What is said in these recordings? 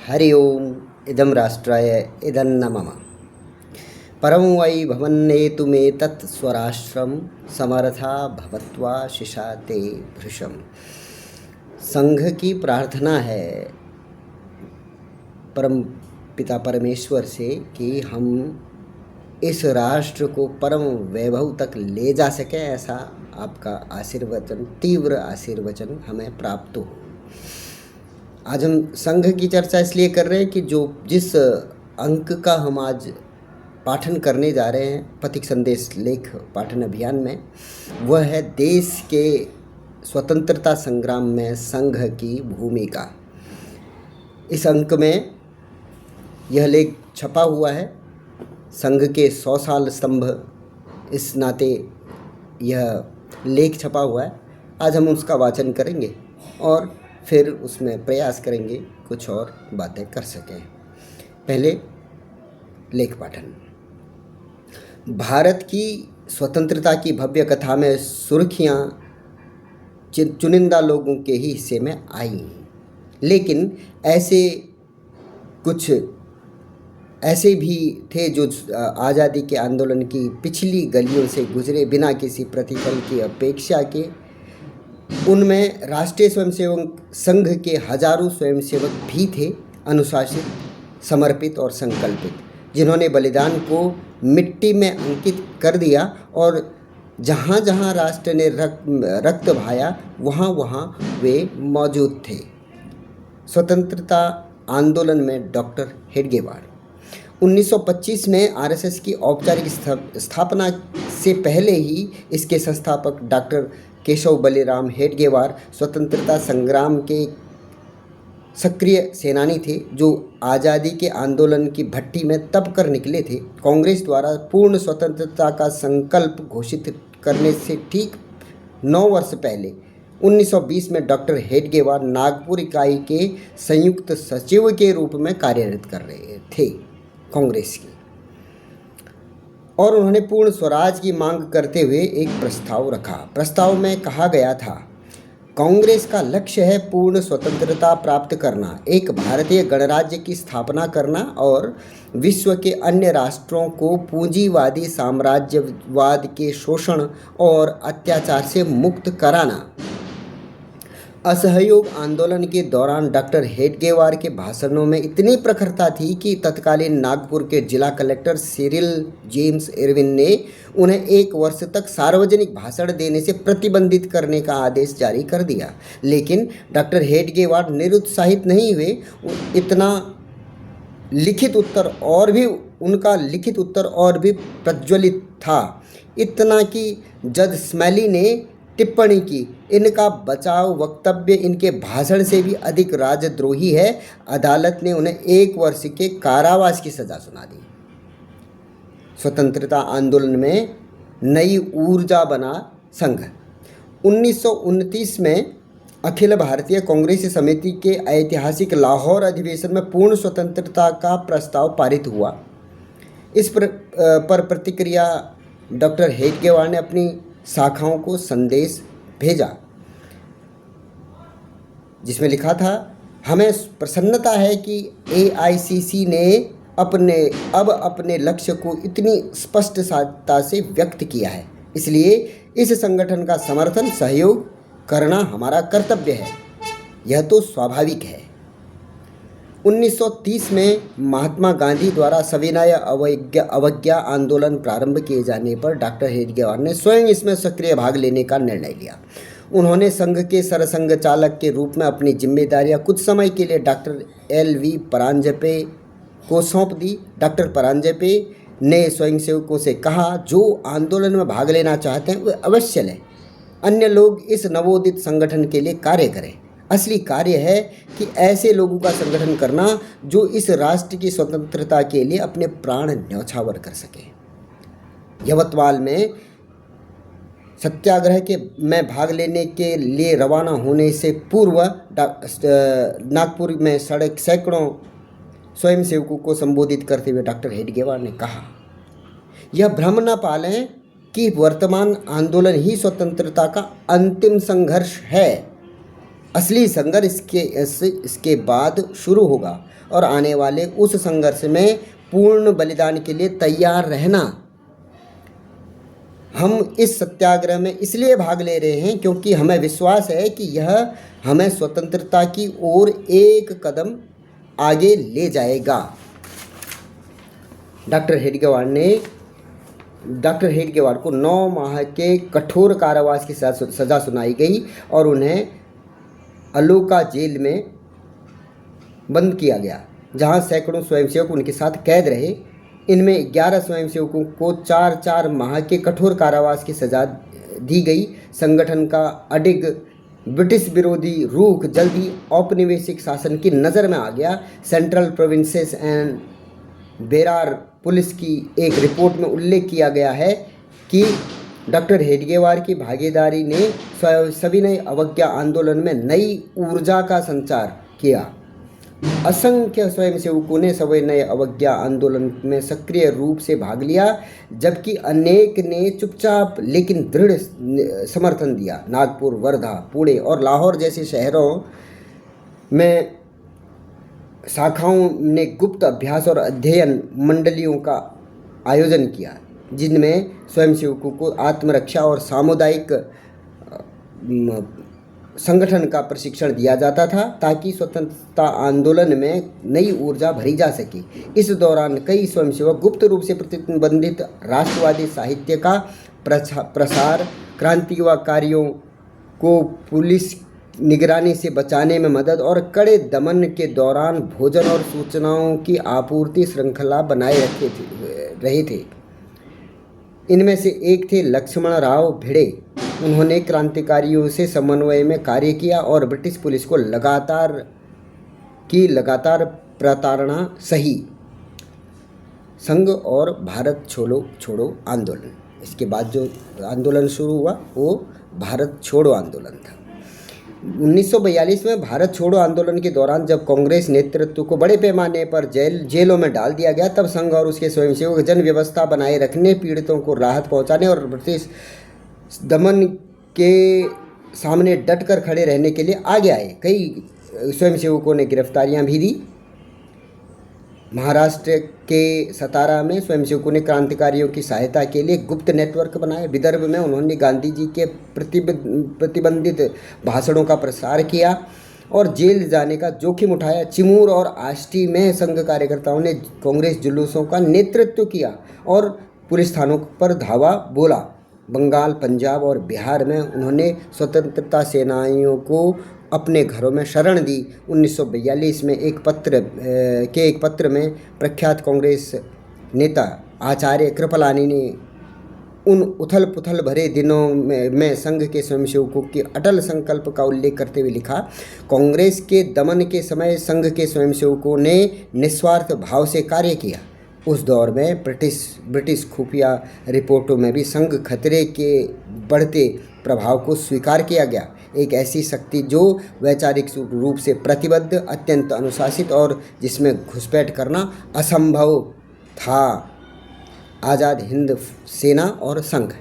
हरि ओम इदं राष्ट्राय इदन्न मम परं वै भवन्नेतु मे तत् स्वराष्ट्रं समर्था भवत्वा शिशाते भृशम। संघ की प्रार्थना है परम पिता परमेश्वर से कि हम इस राष्ट्र को परम वैभव तक ले जा सकें, ऐसा आपका आशीर्वचन, तीव्र आशीर्वचन हमें प्राप्त हो। आज हम संघ की चर्चा इसलिए कर रहे हैं कि जिस अंक का हम आज पाठन करने जा रहे हैं पथिक संदेश लेख पाठन अभियान में, वह है देश के स्वतंत्रता संग्राम में संघ की भूमिका। इस अंक में यह लेख छपा हुआ है, संघ के 100 साल स्तंभ, इस नाते यह लेख छपा हुआ है। आज हम उसका वाचन करेंगे और फिर उसमें प्रयास करेंगे कुछ और बातें कर सकें। पहले लेख पाठन। भारत की स्वतंत्रता की भव्य कथा में सुर्खियाँ चुनिंदा लोगों के ही हिस्से में आई, लेकिन कुछ ऐसे भी थे जो आज़ादी के आंदोलन की पिछली गलियों से गुजरे बिना किसी प्रतिफल की अपेक्षा के। उनमें राष्ट्रीय स्वयंसेवक संघ के हजारों स्वयंसेवक भी थे, अनुशासित, समर्पित और संकल्पित, जिन्होंने बलिदान को मिट्टी में अंकित कर दिया और जहाँ जहाँ राष्ट्र ने रक्त बहाया वहाँ वहाँ वे मौजूद थे। स्वतंत्रता आंदोलन में डॉक्टर हेडगेवार। 1925 में आरएसएस की औपचारिक स्थापना से पहले ही इसके संस्थापक डॉक्टर केशव बलिराम हेडगेवार स्वतंत्रता संग्राम के सक्रिय सेनानी थे, जो आज़ादी के आंदोलन की भट्टी में तप कर निकले थे। कांग्रेस द्वारा पूर्ण स्वतंत्रता का संकल्प घोषित करने से ठीक 9 वर्ष पहले 1920 में डॉक्टर हेडगेवार नागपुर इकाई के संयुक्त सचिव के रूप में कार्यरत कर रहे थे कांग्रेस की, और उन्होंने पूर्ण स्वराज की मांग करते हुए एक प्रस्ताव रखा। प्रस्ताव में कहा गया था, कांग्रेस का लक्ष्य है पूर्ण स्वतंत्रता प्राप्त करना, एक भारतीय गणराज्य की स्थापना करना और विश्व के अन्य राष्ट्रों को पूंजीवादी साम्राज्यवाद के शोषण और अत्याचार से मुक्त कराना। असहयोग आंदोलन के दौरान डॉक्टर हेडगेवार के भाषणों में इतनी प्रखरता थी कि तत्कालीन नागपुर के जिला कलेक्टर सिरिल जेम्स इरविन ने उन्हें 1 वर्ष तक सार्वजनिक भाषण देने से प्रतिबंधित करने का आदेश जारी कर दिया। लेकिन डॉक्टर हेडगेवार निरुत्साहित नहीं हुए। उनका लिखित उत्तर और भी प्रज्वलित था, इतना कि जज स्मैली ने टिप्पणी की, इनका बचाव वक्तव्य इनके भाषण से भी अधिक राजद्रोही है। अदालत ने उन्हें 1 वर्ष के कारावास की सज़ा सुना दी। स्वतंत्रता आंदोलन में नई ऊर्जा बना संघ। 1929 में अखिल भारतीय कांग्रेस समिति के ऐतिहासिक लाहौर अधिवेशन में पूर्ण स्वतंत्रता का प्रस्ताव पारित हुआ। इस पर प्रतिक्रिया डॉक्टर हेडगेवार ने अपनी शाखाओं को संदेश भेजा, जिसमें लिखा था, हमें प्रसन्नता है कि एआईसीसी ने अपने लक्ष्य को इतनी स्पष्टता से व्यक्त किया है, इसलिए इस संगठन का समर्थन सहयोग करना हमारा कर्तव्य है। यह तो स्वाभाविक है। 1930 में महात्मा गांधी द्वारा सविनय अवज्ञा आंदोलन प्रारंभ किए जाने पर डॉक्टर हेडगेवार ने स्वयं इसमें सक्रिय भाग लेने का निर्णय लिया। उन्होंने संघ के सरसंघ चालक के रूप में अपनी जिम्मेदारियां कुछ समय के लिए डॉक्टर एल.वी. परांजपे को सौंप दी। डॉक्टर परांजपे ने स्वयंसेवकों से कहा, जो आंदोलन में भाग लेना चाहते हैं वे अवश्य लें, अन्य लोग इस नवोदित संगठन के लिए कार्य करें। असली कार्य है कि ऐसे लोगों का संगठन करना जो इस राष्ट्र की स्वतंत्रता के लिए अपने प्राण न्यौछावर कर सके। यवतमाल में सत्याग्रह में भाग लेने के लिए रवाना होने से पूर्व नागपुर में सैकड़ों स्वयंसेवकों को संबोधित करते हुए डॉक्टर हेडगेवार ने कहा, यह भ्रम न पालें कि वर्तमान आंदोलन ही स्वतंत्रता का अंतिम संघर्ष है। असली संघर्ष इसके बाद शुरू होगा और आने वाले उस संघर्ष में पूर्ण बलिदान के लिए तैयार रहना। हम इस सत्याग्रह में इसलिए भाग ले रहे हैं क्योंकि हमें विश्वास है कि यह हमें स्वतंत्रता की ओर एक कदम आगे ले जाएगा। डॉक्टर हेडगेवार को 9 माह के कठोर कारावास की सज़ा सुनाई गई और उन्हें अलोका जेल में बंद किया गया, जहां सैकड़ों स्वयंसेवक उनके साथ कैद रहे। इनमें 11 स्वयंसेवकों को 4-4 माह के कठोर कारावास की सज़ा दी गई। संगठन का अडिग ब्रिटिश विरोधी रूख जल्दी औपनिवेशिक शासन की नज़र में आ गया। Central provinces and Berar police की एक रिपोर्ट में उल्लेख किया गया है कि डॉक्टर हेडगेवार की भागीदारी ने सविनय अवज्ञा आंदोलन में नई ऊर्जा का संचार किया। असंख्य स्वयंसेवकों ने सविनय अवज्ञा आंदोलन में सक्रिय रूप से भाग लिया, जबकि अनेक ने चुपचाप लेकिन दृढ़ समर्थन दिया। नागपुर, वर्धा, पुणे और लाहौर जैसे शहरों में शाखाओं ने गुप्त अभ्यास और अध्ययन मंडलियों का आयोजन किया, जिनमें स्वयंसेवकों को आत्मरक्षा और सामुदायिक संगठन का प्रशिक्षण दिया जाता था ताकि स्वतंत्रता आंदोलन में नई ऊर्जा भरी जा सके। इस दौरान कई स्वयंसेवक गुप्त रूप से प्रतिबंधित राष्ट्रवादी साहित्य का प्रसार, क्रांतिकारियों को पुलिस निगरानी से बचाने में मदद और कड़े दमन के दौरान भोजन और सूचनाओं की आपूर्ति श्रृंखला बनाए रहे थे। इनमें से एक थे लक्ष्मण राव भिड़े। उन्होंने क्रांतिकारियों से समन्वय में कार्य किया और ब्रिटिश पुलिस को लगातार प्रताड़ना सही। संघ और भारत छोड़ो आंदोलन, इसके बाद जो आंदोलन शुरू हुआ वो भारत छोड़ो आंदोलन था। 1942 में भारत छोड़ो आंदोलन के दौरान जब कांग्रेस नेतृत्व को बड़े पैमाने पर जेलों में डाल दिया गया, तब संघ और उसके स्वयंसेवक जन व्यवस्था बनाए रखने, पीड़ितों को राहत पहुंचाने और ब्रिटिश दमन के सामने डटकर खड़े रहने के लिए आगे आए। कई स्वयंसेवकों ने गिरफ्तारियां भी दी। महाराष्ट्र के सतारा में स्वयंसेवकों ने क्रांतिकारियों की सहायता के लिए गुप्त नेटवर्क बनाए। विदर्भ में उन्होंने गांधी जी के प्रतिबंधित भाषणों का प्रसार किया और जेल जाने का जोखिम उठाया। चिमूर और आष्टी में संघ कार्यकर्ताओं ने कांग्रेस जुलूसों का नेतृत्व किया और पुलिस थानों पर धावा बोला। बंगाल, पंजाब और बिहार में उन्होंने स्वतंत्रता सेनानियों को अपने घरों में शरण दी। 1942 में एक पत्र में प्रख्यात कांग्रेस नेता आचार्य कृपलानी ने उन उथल पुथल भरे दिनों में संघ के स्वयंसेवकों के अटल संकल्प का उल्लेख करते हुए लिखा, कांग्रेस के दमन के समय संघ के स्वयंसेवकों ने निस्वार्थ भाव से कार्य किया। उस दौर में ब्रिटिश खुफिया रिपोर्टों में भी संघ खतरे के बढ़ते प्रभाव को स्वीकार किया गया। एक ऐसी शक्ति जो वैचारिक रूप से प्रतिबद्ध, अत्यंत अनुशासित और जिसमें घुसपैठ करना असंभव था। आज़ाद हिंद सेना और संघ।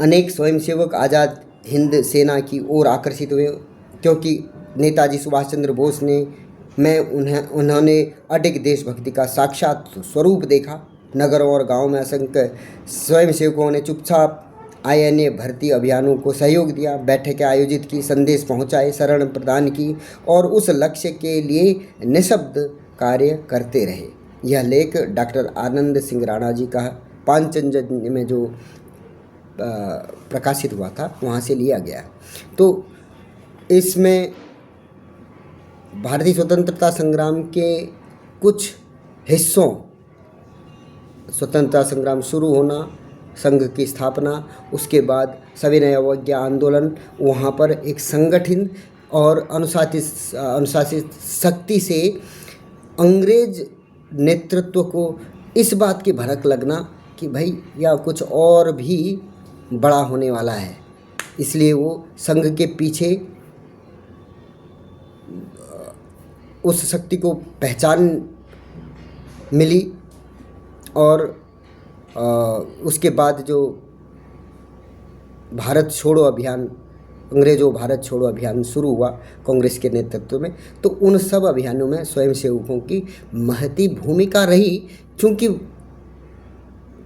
अनेक स्वयंसेवक आज़ाद हिंद सेना की ओर आकर्षित हुए क्योंकि नेताजी सुभाष चंद्र बोस उन्होंने अडिग देशभक्ति का साक्षात स्वरूप देखा। नगरों और गांवों में असंख्य स्वयंसेवकों ने चुपचाप INA भर्ती अभियानों को सहयोग दिया, बैठकें आयोजित की, संदेश पहुंचाए, शरण प्रदान की और उस लक्ष्य के लिए निःशब्द कार्य करते रहे। यह लेख डॉक्टर आनंद सिंह राणा जी का पांचजन्य में जो प्रकाशित हुआ था वहाँ से लिया गया। तो इसमें भारतीय स्वतंत्रता संग्राम के कुछ हिस्सों, स्वतंत्रता संग्राम शुरू होना, संघ की स्थापना, उसके बाद सविनय अवज्ञा आंदोलन, वहाँ पर एक संगठित और अनुशासित शक्ति से अंग्रेज नेतृत्व को इस बात की भनक लगना कि भाई या कुछ और भी बड़ा होने वाला है, इसलिए वो संघ के पीछे उस शक्ति को पहचान मिली और उसके बाद जो भारत छोड़ो अभियान अंग्रेजों भारत छोड़ो अभियान शुरू हुआ कांग्रेस के नेतृत्व में, तो उन सब अभियानों में स्वयंसेवकों की महती भूमिका रही। क्योंकि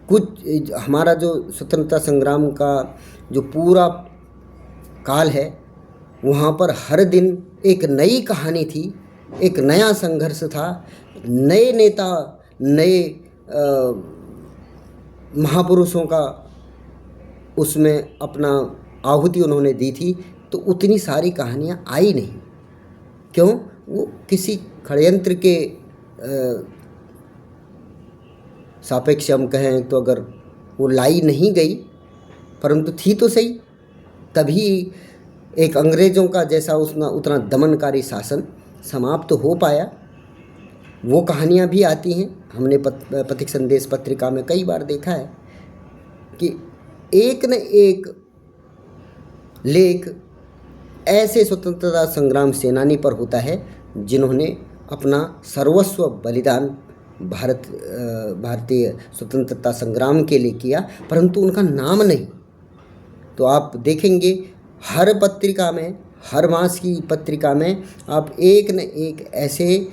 कुछ हमारा जो स्वतंत्रता संग्राम का जो पूरा काल है, वहाँ पर हर दिन एक नई कहानी थी, एक नया संघर्ष था, नए नेता, नए महापुरुषों का उसमें अपना आहुति उन्होंने दी थी। तो उतनी सारी कहानियाँ आई नहीं। क्यों? वो किसी षड्यंत्र के सापेक्ष हम कहें तो अगर वो लाई नहीं गई, परंतु थी तो सही। तभी एक अंग्रेज़ों का जैसा उतना दमनकारी शासन समाप्त तो हो पाया। वो कहानियाँ भी आती हैं। हमने पथिक संदेश पत्रिका में कई बार देखा है कि एक न एक लेख ऐसे स्वतंत्रता संग्राम सेनानी पर होता है जिन्होंने अपना सर्वस्व बलिदान भारतीय स्वतंत्रता संग्राम के लिए किया, परंतु उनका नाम नहीं। तो आप देखेंगे हर पत्रिका में, हर मास की पत्रिका में आप एक न एक ऐसे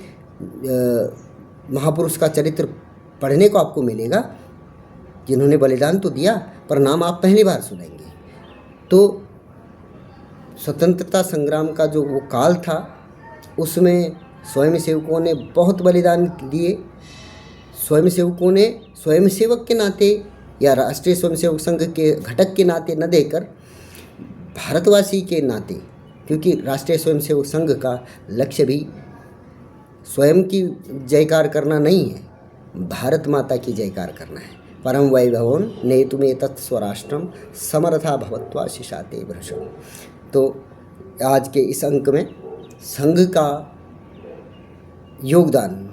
महापुरुष का चरित्र पढ़ने को आपको मिलेगा जिन्होंने बलिदान तो दिया, पर नाम आप पहली बार सुनेंगे। तो स्वतंत्रता संग्राम का जो वो काल था, उसमें स्वयंसेवकों ने बहुत बलिदान दिए। स्वयंसेवकों ने स्वयंसेवक के नाते या राष्ट्रीय स्वयंसेवक संघ के घटक के नाते न देकर भारतवासी के नाते, क्योंकि राष्ट्रीय स्वयंसेवक संघ का लक्ष्य भी स्वयं की जयकार करना नहीं है, भारत माता की जयकार करना है। परम वैभवं नेतुमे तत्स्वराष्ट्रम समर्था भवत्वा शिशाते भृशम। तो आज के इस अंक में संघ का योगदान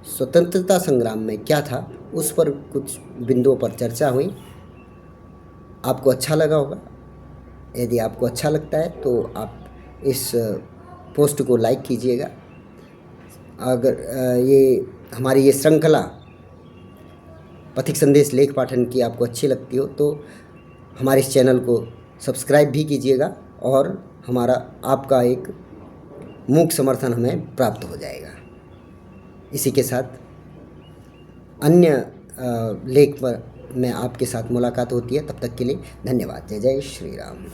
स्वतंत्रता संग्राम में क्या था, उस पर कुछ बिंदुओं पर चर्चा हुई। आपको अच्छा लगा होगा। यदि आपको अच्छा लगता है तो आप इस पोस्ट को लाइक कीजिएगा। अगर ये हमारी ये श्रृंखला पथिक संदेश लेख पाठन की आपको अच्छी लगती हो तो हमारे इस चैनल को सब्सक्राइब भी कीजिएगा और हमारा आपका एक मूक समर्थन हमें प्राप्त हो जाएगा। इसी के साथ अन्य लेख पर मैं आपके साथ मुलाकात होती है। तब तक के लिए धन्यवाद। जय जय श्री राम।